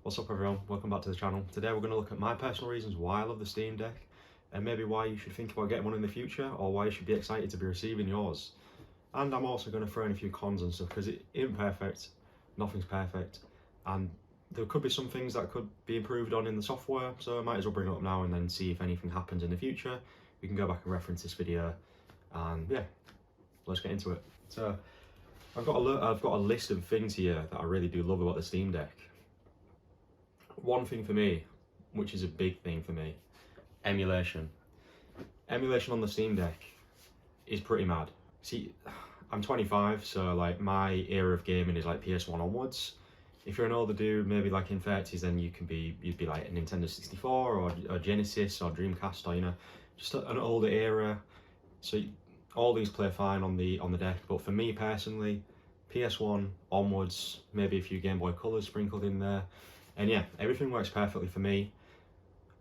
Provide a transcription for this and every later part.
What's up everyone, welcome back to the channel. Today we're going to look at my personal reasons why I love the Steam Deck and maybe why you should think about getting one in the future or why you should be excited to be receiving yours. And I'm also going to throw in a few cons and stuff because it isn't perfect, nothing's perfect, and there could be some things that could be improved on in the software, so I might as well bring it up now and then see if anything happens in the future. We can go back and reference this video and yeah, let's get into it. So I've got a list of things here that I really do love about the Steam Deck. One thing for me, which is a big thing for me, emulation. Emulation on the Steam Deck is pretty mad. See, I'm 25, so like my era of gaming is like PS1 onwards. If you're an older dude, maybe like in 30s, then you'd be like a Nintendo 64 or Genesis or Dreamcast, or just an older era. So all these play fine on the deck, but for me personally, PS1 onwards, maybe a few Game Boy Colors sprinkled in there. And yeah, everything works perfectly for me.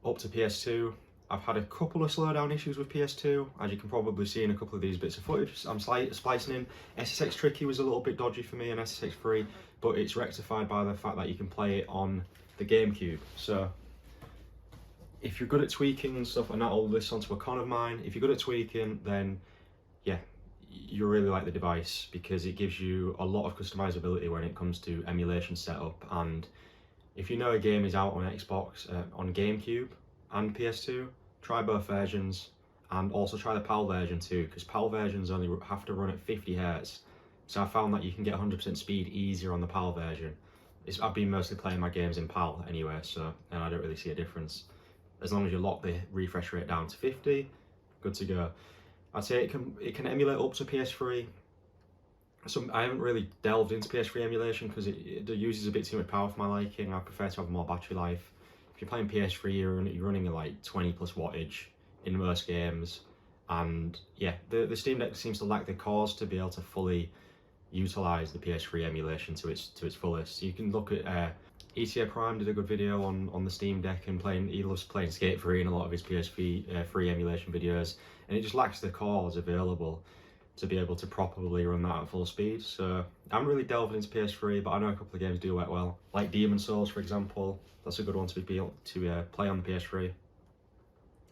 Up to PS2, I've had a couple of slowdown issues with PS2, as you can probably see in a couple of these bits of footage I'm splicing in. SSX Tricky was a little bit dodgy for me, and SSX Free, but it's rectified by the fact that you can play it on the GameCube. So if you're good at tweaking and stuff, and that'll list onto a con of mine, if you're good at tweaking, then yeah, you really like the device because it gives you a lot of customizability when it comes to emulation setup. And if you know a game is out on Xbox, on GameCube and PS2, try both versions, and also try the PAL version too, because PAL versions only have to run at 50 Hz. So I found that you can get 100% speed easier on the PAL version. I've been mostly playing my games in PAL anyway, and I don't really see a difference. As long as you lock the refresh rate down to 50, good to go. I'd say it can emulate up to PS3. So I haven't really delved into PS3 emulation because it uses a bit too much power for my liking. I prefer to have more battery life. If you're playing PS3, you're running at like 20 plus wattage in most games, and yeah, the Steam Deck seems to lack the cores to be able to fully utilize the PS3 emulation to its fullest. You can look at ETA Prime did a good video on the Steam Deck, and he loves playing Skate 3 in a lot of his PS3 free emulation videos, and it just lacks the cores available to be able to properly run that at full speed. So I'm really delving into PS3, but I know a couple of games do work well, like Demon Souls for example. That's a good one to be able to play on the PS3.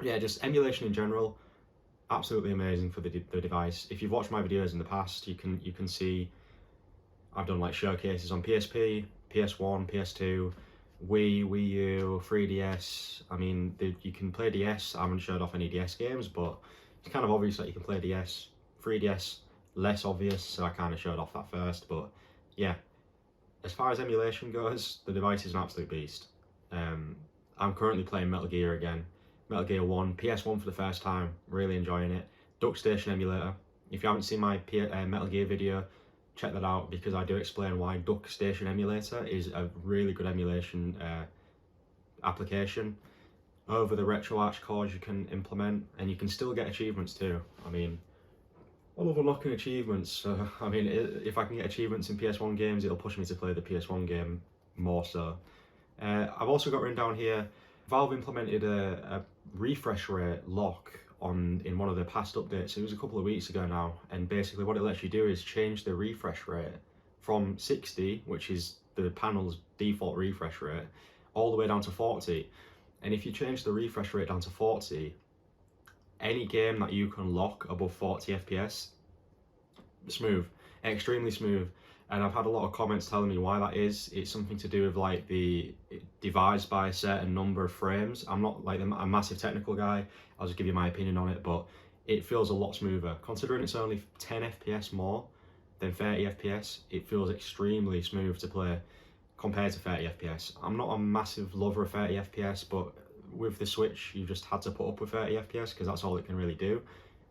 Yeah, just emulation in general, absolutely amazing for the device. If you've watched my videos in the past, you can see I've done like showcases on PSP, PS1, PS2, Wii U, 3DS. I mean, you can play DS. I haven't showed off any DS games, but it's kind of obvious that you can play DS. 3DS, less obvious, so I kind of showed off that first. But yeah, as far as emulation goes, the device is an absolute beast. I'm currently playing Metal Gear again, Metal Gear 1, PS1 for the first time, really enjoying it. Duck Station emulator. If you haven't seen my Metal Gear video, check that out, because I do explain why Duck Station emulator is a really good emulation application over the RetroArch cores you can implement, and you can still get achievements too. I mean, I love unlocking achievements, so I mean, if I can get achievements in PS1 games, it'll push me to play the PS1 game more so. I've also got written down here, Valve implemented a refresh rate lock in one of the past updates. It was a couple of weeks ago now, and basically what it lets you do is change the refresh rate from 60, which is the panel's default refresh rate, all the way down to 40. And if you change the refresh rate down to 40, any game that you can lock above 40 FPS, smooth, extremely smooth. And I've had a lot of comments telling me why that is. It's something to do with like it divides by a certain number of frames. I'm not like a massive technical guy, I'll just give you my opinion on it, but it feels a lot smoother. Considering it's only 10 FPS more than 30 FPS, it feels extremely smooth to play compared to 30 FPS. I'm not a massive lover of 30 FPS, but with the Switch, you've just had to put up with 30 FPS because that's all it can really do.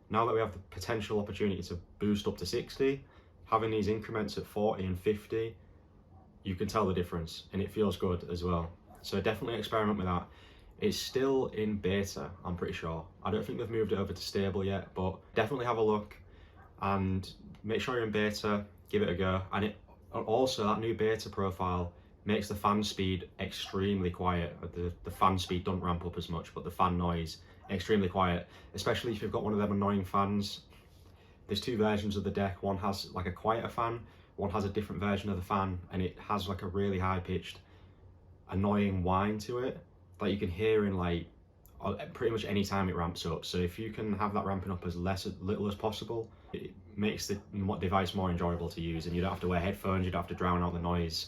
Now that we have the potential opportunity to boost up to 60, having these increments at 40 and 50, you can tell the difference, and it feels good as well. So definitely experiment with that. It's still in beta, I'm pretty sure. I don't think they've moved it over to stable yet, but definitely have a look and make sure you're in beta, give it a go. And also that new beta profile makes the fan speed extremely quiet. The fan speed doesn't ramp up as much, but the fan noise extremely quiet, especially if you've got one of them annoying fans. There's two versions of the deck. One has like a quieter fan, one has a different version of the fan, and it has like a really high pitched annoying whine to it that you can hear in like pretty much any time it ramps up. So if you can have that ramping up as little as possible, it makes the device more enjoyable to use, and you don't have to wear headphones, you don't have to drown out the noise.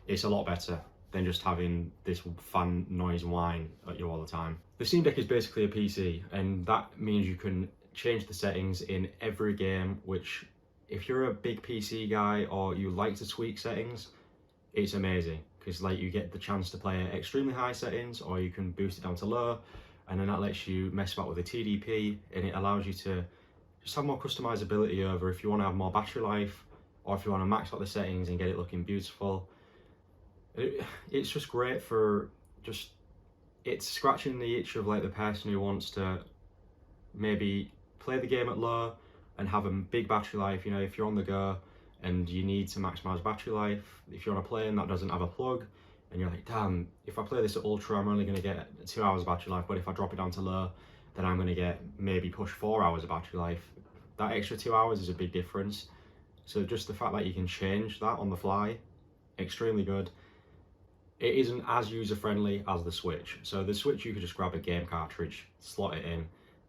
It's a lot better than just having this fan noise whine at you all the time. The Steam Deck is basically a PC, and that means you can change the settings in every game, which if you're a big PC guy or you like to tweak settings, it's amazing, because like you get the chance to play at extremely high settings, or you can boost it down to low, and then that lets you mess about with the TDP, and it allows you to just have more customizability over if you want to have more battery life, or if you want to max out the settings and get it looking beautiful. It's just great for it's scratching the itch of like the person who wants to maybe play the game at low and have a big battery life. You know, if you're on the go and you need to maximize battery life, if you're on a plane that doesn't have a plug and you're like, damn, if I play this at ultra, I'm only going to get 2 hours battery life, but if I drop it down to low, then I'm going to get maybe push 4 hours of battery life. That extra 2 hours is a big difference. So just the fact that you can change that on the fly, extremely good. It isn't as user-friendly as the Switch. So the Switch, you could just grab a game cartridge, slot it in,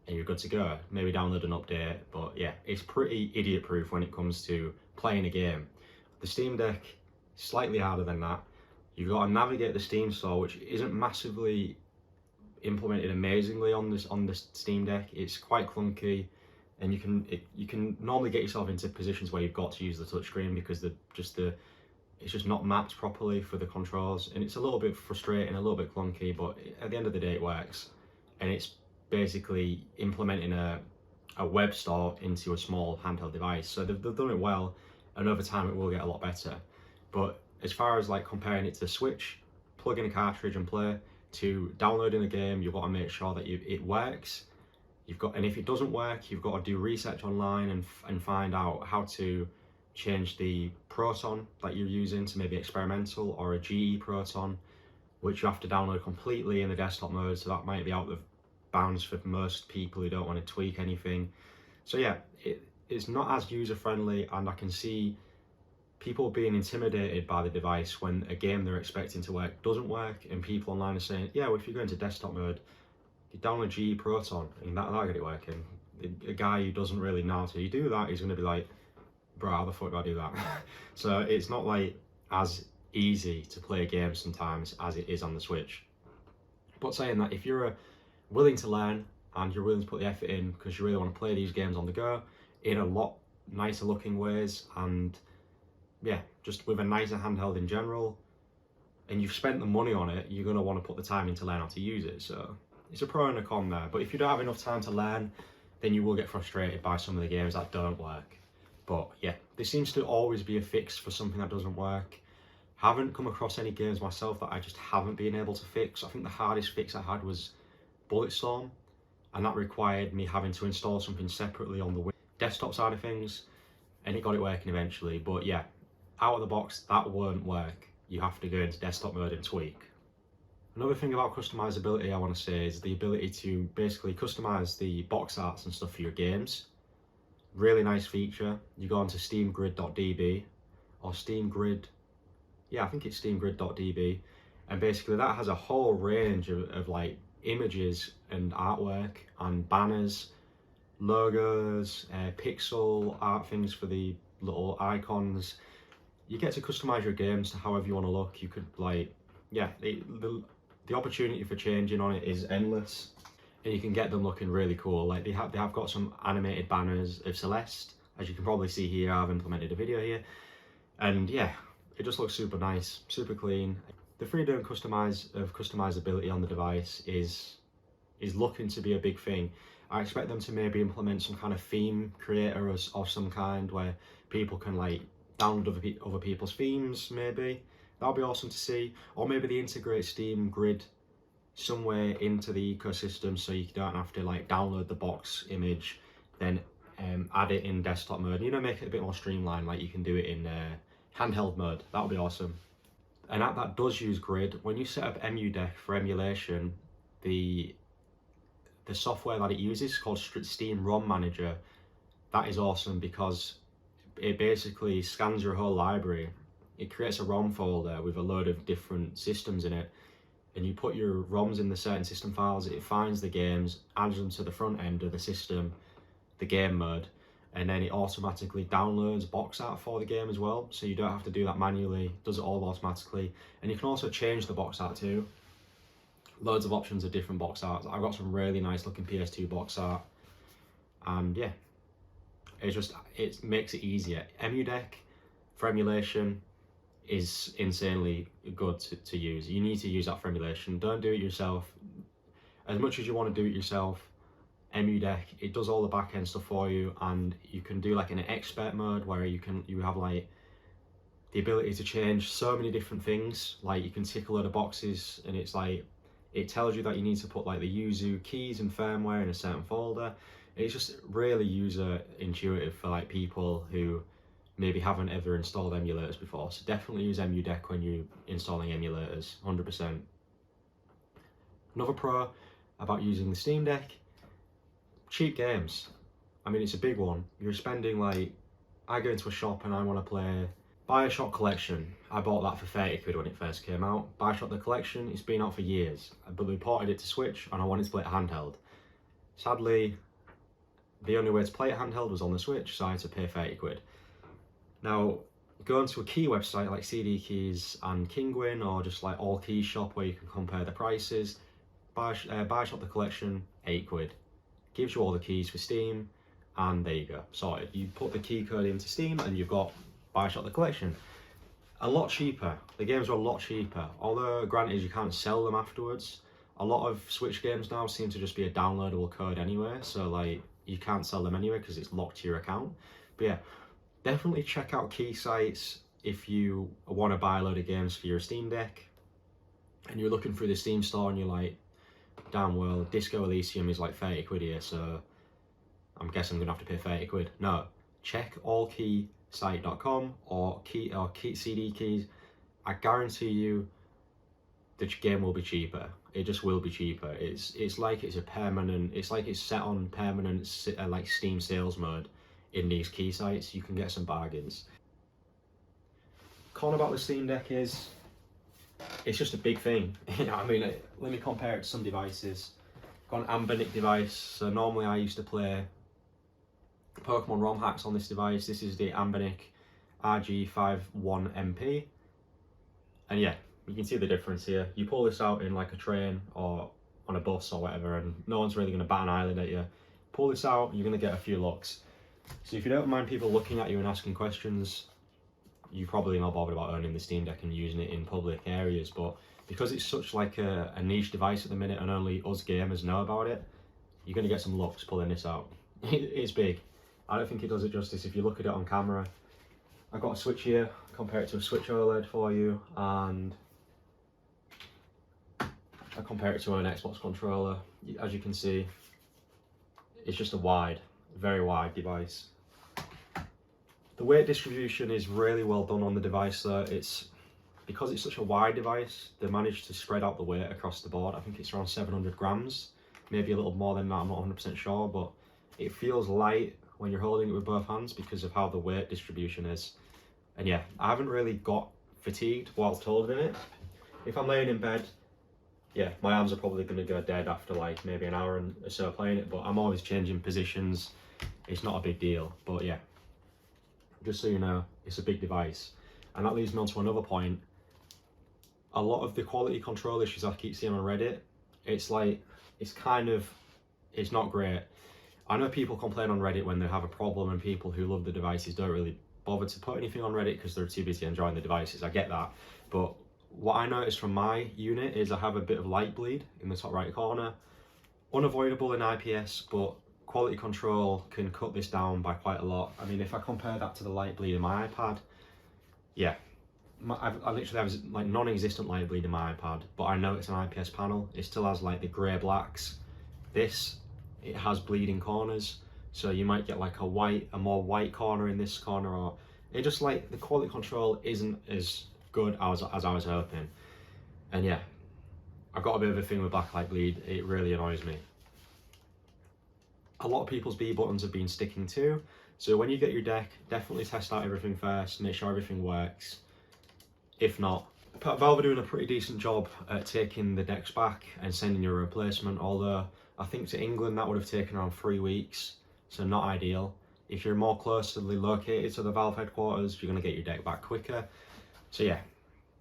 and you're good to go. Maybe download an update, but yeah, it's pretty idiot-proof when it comes to playing a game. The Steam Deck, slightly harder than that. You've got to navigate the Steam store, which isn't massively implemented amazingly on the Steam Deck. It's quite clunky, and you can normally get yourself into positions where you've got to use the touchscreen because it's just not mapped properly for the controls, and it's a little bit frustrating, a little bit clunky, but at the end of the day it works. And it's basically implementing a web store into a small handheld device, so they've done it well, and over time it will get a lot better. But as far as like comparing it to the Switch, plug in a cartridge and play, to downloading a game, you've got to make sure that it works. And if it doesn't work, you've got to do research online and find out how to change the Proton that you're using to maybe experimental, or a GE Proton, which you have to download completely in the desktop mode, so that might be out of bounds for most people who don't want to tweak anything. So yeah, it's not as user friendly, and I can see people being intimidated by the device when a game they're expecting to work doesn't work, and people online are saying, yeah, well, if you go into desktop mode, you download GE Proton and that'll get it working. A guy who doesn't really know how to do that is going to be like, bro, how the fuck do I do that? So it's not like as easy to play games sometimes as it is on the Switch. But saying that, if you're willing to learn and you're willing to put the effort in because you really want to play these games on the go in a lot nicer looking ways, and yeah, just with a nicer handheld in general, and you've spent the money on it, you're going to want to put the time in to learn how to use it. So it's a pro and a con there. But if you don't have enough time to learn, then you will get frustrated by some of the games that don't work. But yeah, there seems to always be a fix for something that doesn't work. Haven't come across any games myself that I just haven't been able to fix. I think the hardest fix I had was Bulletstorm, and that required me having to install something separately on the desktop side of things, and it got it working eventually. But yeah, out of the box, that won't work. You have to go into desktop mode and tweak. Another thing about customizability I want to say is the ability to basically customize the box arts and stuff for your games. Really nice feature. You go onto steamgrid.db or steamgrid, yeah, I think it's steamgrid.db, and basically that has a whole range of like images and artwork and banners, logos, pixel art things for the little icons. You get to customize your games to however you want to look. You could like, yeah, the opportunity for changing on it is endless, and you can get them looking really cool. Like they have got some animated banners of Celeste, as you can probably see here. I've implemented a video here, and yeah, it just looks super nice, super clean. The freedom of customizability on the device is looking to be a big thing. I expect them to maybe implement some kind of theme creator of some kind where people can like download other people's themes. Maybe that'll be awesome to see. Or maybe they integrate Steam Grid somewhere into the ecosystem, so you don't have to like download the box image, then add it in desktop mode. You know, make it a bit more streamlined, like you can do it in handheld mode. That'll be awesome. An app that does use Grid, when you set up Emudeck for emulation, the software that it uses is called Steam ROM Manager. That is awesome because it basically scans your whole library. It creates a ROM folder with a load of different systems in it, and you put your ROMs in the certain system files, it finds the games, adds them to the front end of the system, the game mode, and then it automatically downloads box art for the game as well, so you don't have to do that manually, it does it all automatically. And you can also change the box art too. Loads of options of different box arts. I've got some really nice looking PS2 box art, and yeah, it makes it easier. Emudeck for emulation is insanely good to use. You need to use that for emulation. Don't do it yourself. As much as you want to do it yourself, Emudeck, it does all the back end stuff for you, and you can do like an expert mode where you have like the ability to change so many different things. Like you can tick a load of boxes, and it's like it tells you that you need to put like the Yuzu keys and firmware in a certain folder. It's just really user intuitive for like people who maybe haven't ever installed emulators before. So definitely use Emudeck when you're installing emulators, 100%. Another pro about using the Steam Deck, cheap games. I mean, it's a big one. You're spending like, I go into a shop and I want to play Bioshock Collection. I bought that for 30 quid when it first came out. Bioshock the Collection, it's been out for years, but they ported it to Switch and I wanted to play it handheld. Sadly, the only way to play it handheld was on the Switch, so I had to pay 30 quid. Now, go into a key website like CD Keys and Kinguin, or just like All Keys Shop where you can compare the prices. Bioshock the Collection, 8 quid. Gives you all the keys for Steam, and there you go, sorted. You put the key code into Steam and you've got Bioshock the Collection. A lot cheaper. The games are a lot cheaper. Although, granted, you can't sell them afterwards. A lot of Switch games now seem to just be a downloadable code anyway, so like, you can't sell them anyway because it's locked to your account. But yeah, definitely check out key sites if you want to buy a load of games for your Steam Deck and you're looking through the Steam store and you're like, damn, well, Disco Elysium is like 30 quid here, so I'm guessing I'm gonna have to pay 30 quid. No, check allkeysite.com or CD Keys. I guarantee you the game will be cheaper. It just will be cheaper. It's like it's a permanent, it's like it's set on permanent like Steam sales mode in these key sites. You can get some bargains. Con about the Steam Deck is it's just a big thing. You know, I mean, let me compare it to some devices. Got an Emulation device, so normally I used to play Pokemon ROM hacks on this device. This is the Emulation RG51MP, and yeah, you can see the difference here. You pull this out in like a train or on a bus or whatever, and no one's really going to bat an eyelid at you. Pull this out, you're going to get a few looks. So if you don't mind people looking at you and asking questions, you're probably not bothered about owning the Steam Deck and using it in public areas. But because it's such like a niche device at the minute and only us gamers know about it, you're going to get some looks pulling this out. It's big. I don't think it does it justice if you look at it on camera. I've got a Switch here, compare it to a Switch OLED for you, and I compare it to an Xbox controller. As you can see, it's just a very wide device. The weight distribution is really well done on the device though. Because it's such a wide device, they managed to spread out the weight across the board. I think it's around 700 grams, maybe a little more than that, I'm not 100% sure, but it feels light when you're holding it with both hands because of how the weight distribution is. And yeah, I haven't really got fatigued whilst holding it. If I'm laying in bed, yeah, my arms are probably going to go dead after like maybe an hour or so playing it, but I'm always changing positions. It's not a big deal, but yeah, just so you know, it's a big device. And that leads me on to another point. A lot of the quality control issues I keep seeing on Reddit, it's not great. I know people complain on Reddit when they have a problem, and people who love the devices don't really bother to put anything on Reddit because they're too busy enjoying the devices. I get that, but what I noticed from my unit is I have a bit of Lightbleed in the top right corner. Unavoidable in IPS, but quality control can cut this down by quite a lot. I mean, if I compare that to the Lightbleed in my iPad, yeah, I literally have like non-existent Lightbleed in my iPad, but I know it's an IPS panel. It still has like the grey blacks. This, it has bleeding corners, so you might get like a more white corner in this corner, or it just like the quality control isn't as good as I was hoping. And yeah, I've got a bit of a thing with black Lightbleed. It really annoys me. A lot of people's B buttons have been sticking too, so when you get your deck, definitely test out everything first, make sure everything works. If not, Valve are doing a pretty decent job at taking the decks back and sending you a replacement, although I think to England that would have taken around 3 weeks, so not ideal. If you're more closely located to the Valve headquarters, you're going to get your deck back quicker. So yeah,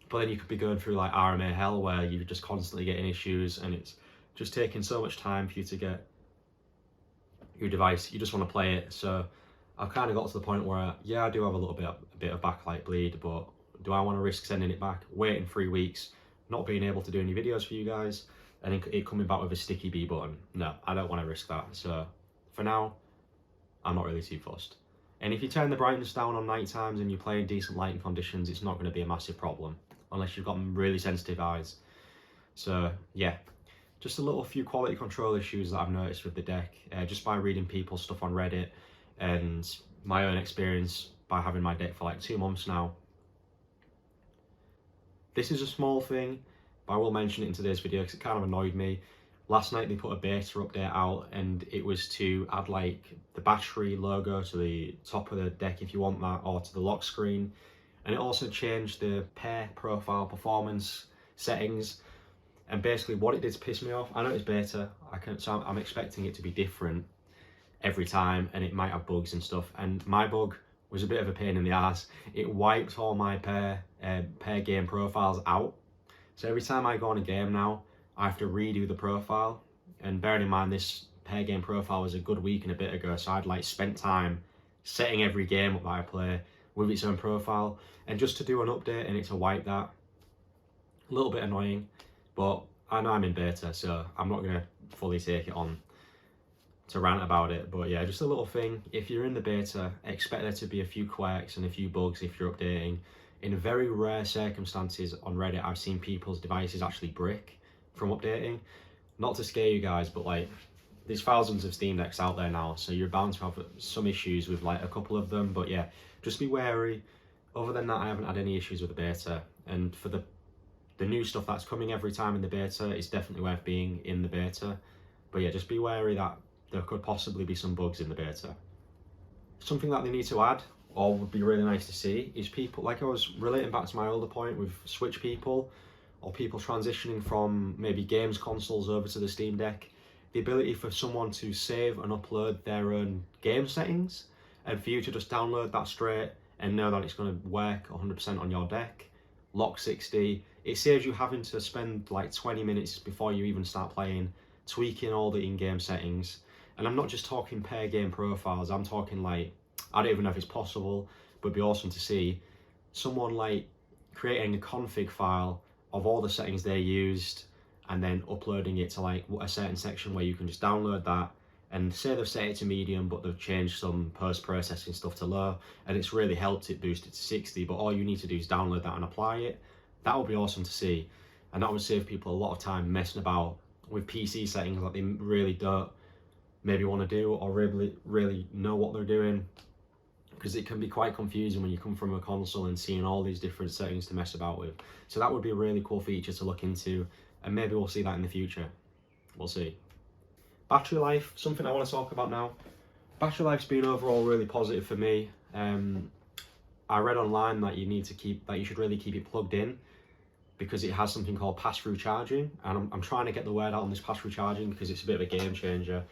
but then you could be going through like RMA hell where you're just constantly getting issues and it's just taking so much time for you to get your device. You just want to play it. So I've kind of got to the point where, yeah, I do have a bit of backlight bleed, but do I want to risk sending it back, waiting 3 weeks, not being able to do any videos for you guys, and it coming back with a sticky B button? No, I don't want to risk that. So for now, I'm not really too fussed. And if you turn the brightness down on night times and you play in decent lighting conditions, it's not going to be a massive problem, unless you've got really sensitive eyes. So yeah, just a little few quality control issues that I've noticed with the deck, just by reading people's stuff on Reddit and my own experience by having my deck for like 2 months now. This is a small thing, but I will mention it in today's video because it kind of annoyed me. Last night they put a beta update out and it was to add like the battery logo to the top of the deck if you want that, or to the lock screen. And it also changed the pair profile performance settings. And basically what it did to piss me off, I know it's beta, so I'm expecting it to be different every time and it might have bugs and stuff. And my bug was a bit of a pain in the ass. It wiped all my pair game profiles out. So every time I go on a game now, I have to redo the profile. And bearing in mind this pair game profile was a good week and a bit ago, so I'd like spent time setting every game up that I play with its own profile. And just to do an update and it to wipe that, a little bit annoying, but I know I'm in beta, so I'm not gonna fully take it on to rant about it. But yeah, just a little thing. If you're in the beta, expect there to be a few quirks and a few bugs if you're updating. In very rare circumstances on Reddit, I've seen people's devices actually brick from updating. Not to scare you guys, but like there's thousands of Steam Decks out there now, so you're bound to have some issues with like a couple of them. But yeah, just be wary. Other than that, I haven't had any issues with the beta, and for the new stuff that's coming every time in the beta, it's definitely worth being in the beta. But yeah, just be wary that there could possibly be some bugs in the beta. Something that they need to add, or would be really nice to see, is people, like I was relating back to my older point with Switch people, or people transitioning from maybe games consoles over to the Steam Deck, the ability for someone to save and upload their own game settings, and for you to just download that straight and know that it's going to work 100% on your deck. Lock 60, it saves you having to spend like 20 minutes before you even start playing, tweaking all the in-game settings. And I'm not just talking pair game profiles, I'm talking like, I don't even know if it's possible, but it'd be awesome to see someone like creating a config file of all the settings they used and then uploading it to like a certain section where you can just download that, and say they've set it to medium but they've changed some post-processing stuff to low and it's really helped it boost it to 60, but all you need to do is download that and apply it. That would be awesome to see, and that would save people a lot of time messing about with PC settings that they really don't maybe want to do or really know what they're doing, because it can be quite confusing when you come from a console and seeing all these different settings to mess about with. So that would be a really cool feature to look into, and maybe we'll see that in the future. We'll see. Battery life, something I want to talk about now. Battery life's been overall really positive for me. I read online that you should really keep it plugged in because it has something called pass-through charging, and I'm trying to get the word out on this pass-through charging because it's a bit of a game changer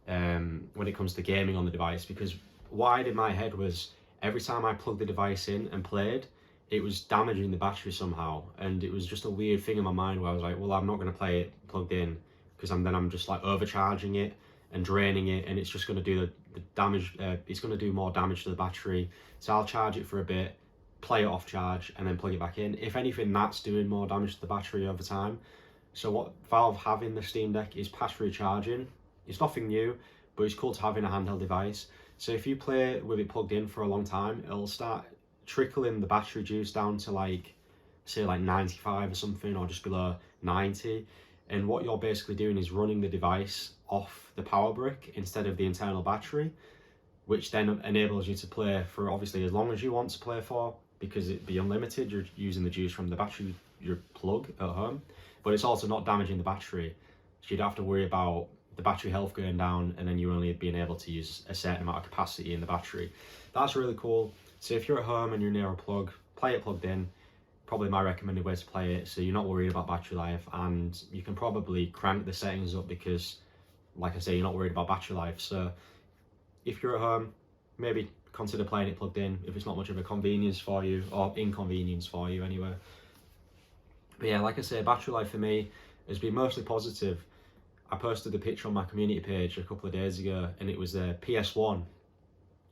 when it comes to gaming on the device. Because what I did in my head was every time I plugged the device in and played, it was damaging the battery somehow, and it was just a weird thing in my mind where I was like, well, I'm not going to play it plugged in because I'm just like overcharging it and draining it, and it's just going to do the damage. It's going to do more damage to the battery. So I'll charge it for a bit, play it off charge, and then plug it back in. If anything, that's doing more damage to the battery over time. So what Valve have in the Steam Deck is pass-through charging. It's nothing new, but it's cool to have in a handheld device. So if you play with it plugged in for a long time, it'll start trickling the battery juice down to like, say like 95 or something, or just below 90. And what you're basically doing is running the device off the power brick instead of the internal battery, which then enables you to play for obviously as long as you want to play for, because it'd be unlimited. You're using the juice from the battery, your plug at home, but it's also not damaging the battery. So you don't have to worry about the battery health going down and then you only being able to use a certain amount of capacity in the battery. That's really cool. So if you're at home and you're near a plug, play it plugged in. probably my recommended way to play it, so you're not worried about battery life, and you can probably crank the settings up because, like I say, you're not worried about battery life. So if you're at home, maybe consider playing it plugged in if it's not much of a convenience for you, or inconvenience for you anyway. But yeah, like I say, battery life for me has been mostly positive. I posted the picture on my community page a couple of days ago, and it was the PS1,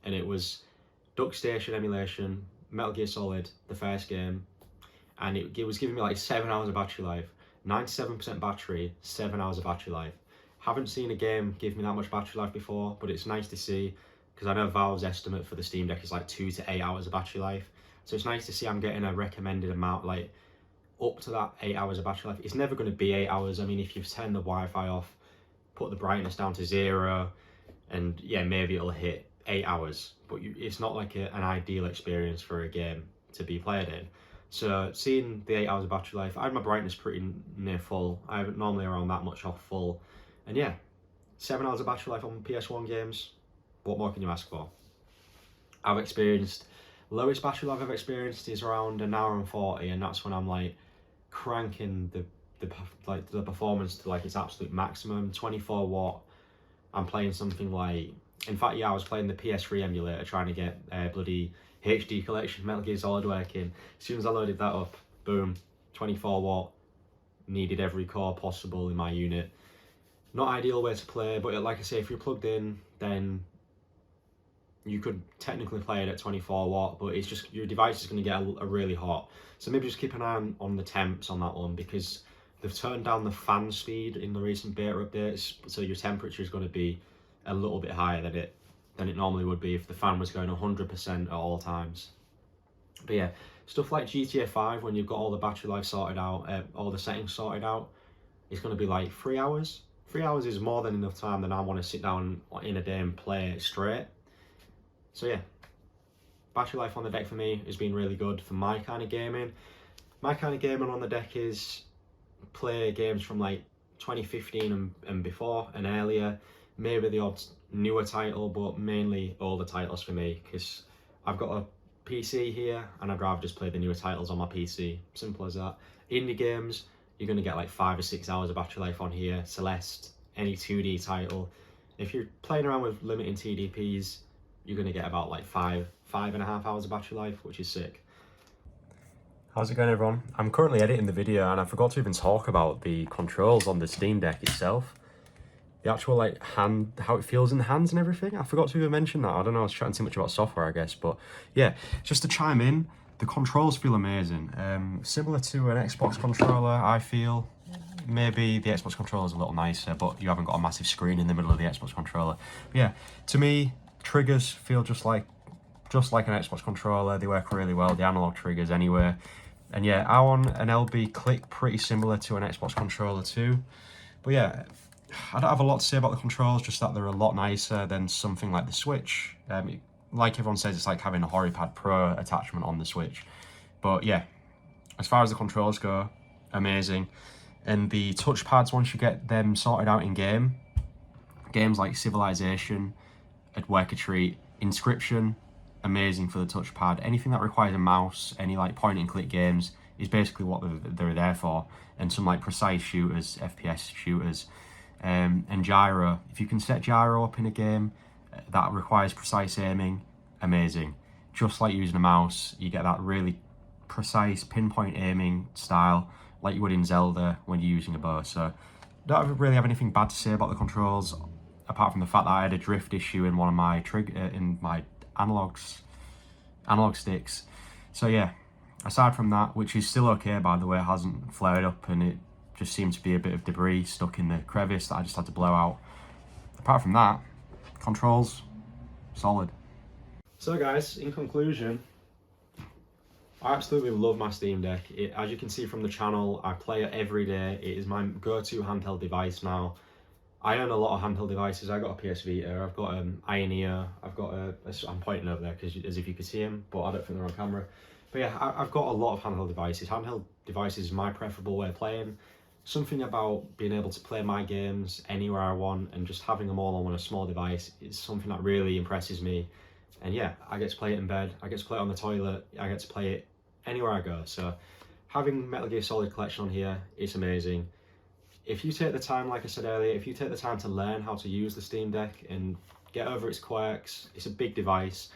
and it was Duck Station Emulation, Metal Gear Solid, the first game, and it was giving me like 7 hours of battery life, 97% battery, 7 hours of battery life. Haven't seen a game give me that much battery life before, but it's nice to see, because I know Valve's estimate for the Steam Deck is like 2 to 8 hours of battery life. So it's nice to see I'm getting a recommended amount, like up to that 8 hours of battery life. It's never going to be 8 hours. I mean, if you've turned the Wi-Fi off, put the brightness down to 0, and yeah, maybe it'll hit 8 hours, but it's not like an ideal experience for a game to be played in. So seeing the 8 hours of battery life, I had my brightness pretty near full. I haven't normally around that much off full, and yeah, 7 hours of battery life on PS1 games. What more can you ask for? I've experienced, lowest battery life I've experienced is around 1 hour and 40, and that's when I'm like cranking the performance to like its absolute maximum. 24 watt. I'm playing something like, in fact, yeah, I was playing the PS3 emulator trying to get bloody HD collection Metal Gear Solid working. As soon as I loaded that up, boom, 24 watt, needed every core possible in my unit. Not ideal way to play, but like I say, if you're plugged in, then you could technically play it at 24 watt, but it's just, your device is going to get a really hot. So maybe just keep an eye on the temps on that one, because they've turned down the fan speed in the recent beta updates, so your temperature is going to be a little bit higher than it normally would be if the fan was going 100% at all times. But yeah, stuff like GTA 5, when you've got all the battery life sorted out, all the settings sorted out, it's going to be like 3 hours. 3 hours is more than enough time that I want to sit down in a day and play it straight. So yeah, battery life on the deck for me has been really good for my kind of gaming. My kind of gaming on the deck is play games from like 2015 and before and earlier, maybe the odd newer title, but mainly older titles for me, because I've got a PC here and I'd rather just play the newer titles on my PC. Simple as that. Indie games, you're going to get like 5 or 6 hours of battery life on here. Celeste, any 2D title. If you're playing around with limiting TDPs, you're going to get about like 5.5 hours of battery life, which is sick. How's it going, everyone? I'm currently editing the video and I forgot to even talk about the controls on the Steam Deck itself. The actual like hand, how it feels in the hands and everything. I forgot to even mention that. I don't know, I was chatting too much about software, I guess, but yeah, just to chime in, the controls feel amazing. Similar to an Xbox controller, I feel. Maybe the Xbox controller is a little nicer, but you haven't got a massive screen in the middle of the Xbox controller. But yeah, to me, triggers feel just like an Xbox controller. They work really well, the analog triggers anyway. And yeah, A1 and LB click pretty similar to an Xbox controller too. But yeah, I don't have a lot to say about the controls, just that they're a lot nicer than something like the Switch. Like everyone says, it's like having a HoriPad Pro attachment on the Switch. But yeah, as far as the controls go, amazing. And the touchpads, once you get them sorted out in games like Civilization, I'd work a treat. Inscription, amazing for the touchpad. Anything that requires a mouse, any like point and click games, is basically what they're there for. And some like precise shooters, FPS shooters. And gyro, if you can set gyro up in a game that requires precise aiming, amazing. Just like using a mouse, you get that really precise pinpoint aiming style like you would in Zelda when you're using a bow. So don't really have anything bad to say about the controls, apart from the fact that I had a drift issue in one of my in my analog sticks. So yeah, aside from that, which is still okay by the way, it hasn't flared up and it just seemed to be a bit of debris stuck in the crevice that I just had to blow out. Apart from that, controls, solid. So guys, in conclusion, I absolutely love my Steam Deck. As you can see from the channel, I play it every day. It is my go-to handheld device now. I own a lot of handheld devices. I got a PS Vita, I've got an Ioneer, I've got I'm pointing over there because as if you could see him, but I don't think they're on camera. But yeah, I've got a lot of handheld devices. Handheld devices is my preferable way of playing. Something about being able to play my games anywhere I want and just having them all on a small device is something that really impresses me. And yeah, I get to play it in bed, I get to play it on the toilet, I get to play it anywhere I go. So having Metal Gear Solid Collection on here, it's amazing. If you take the time, like I said earlier, if you take the time to learn how to use the Steam Deck and get over its quirks, it's a big device.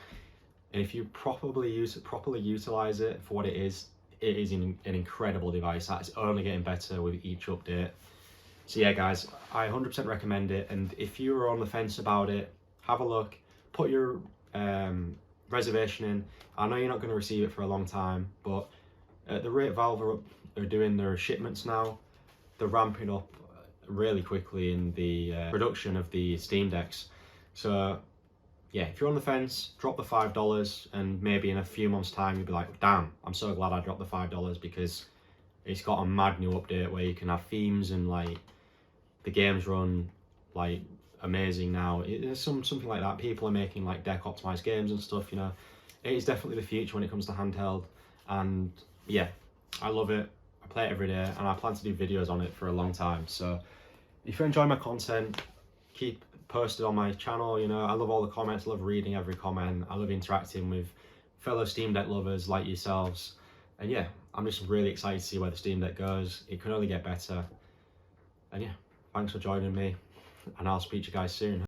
And if you properly utilize it for what it is an incredible device that's only getting better with each update. So yeah, guys, I 100% recommend it. And if you're on the fence about it, have a look, put your reservation in. I know you're not going to receive it for a long time, but at the rate Valve are doing their shipments now, they're ramping up really quickly in the production of the Steam Decks. So yeah, if you're on the fence, drop the $5, and maybe in a few months' time you'll be like, damn, I'm so glad I dropped the $5 because it's got a mad new update where you can have themes and like the games run like amazing now. It's something like that. People are making like deck optimized games and stuff, you know. It is definitely the future when it comes to handheld, and yeah, I love it. I play it every day, and I plan to do videos on it for a long time. So if you enjoy my content, keep posted on my channel. You know, I love all the comments, I love reading every comment, I love interacting with fellow Steam Deck lovers like yourselves. And yeah, I'm just really excited to see where the Steam Deck goes. It can only get better. And yeah, thanks for joining me, and I'll speak to you guys soon.